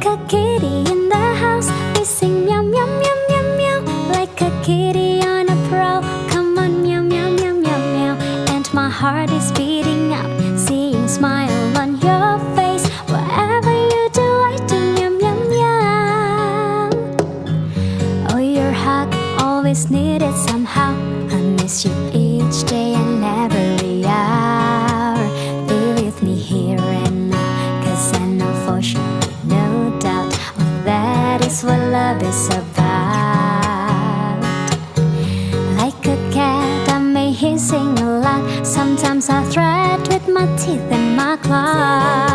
a kitty in the house. We sing meow meow meow meow meow. Like a kitty on a prowl. Come on, meow meow meow meow meow. And my heart is beating up, seeing smile on your face. Whatever you do, I do meow meow meow. Oh, your hug always needed somehow. I miss you each day and every hour. Be with me here and now, 'cause I know for sure, no doubt, oh, that is what love is about. Like a cat, I may hissing a lot. Sometimes I threat with my teeth and my claws.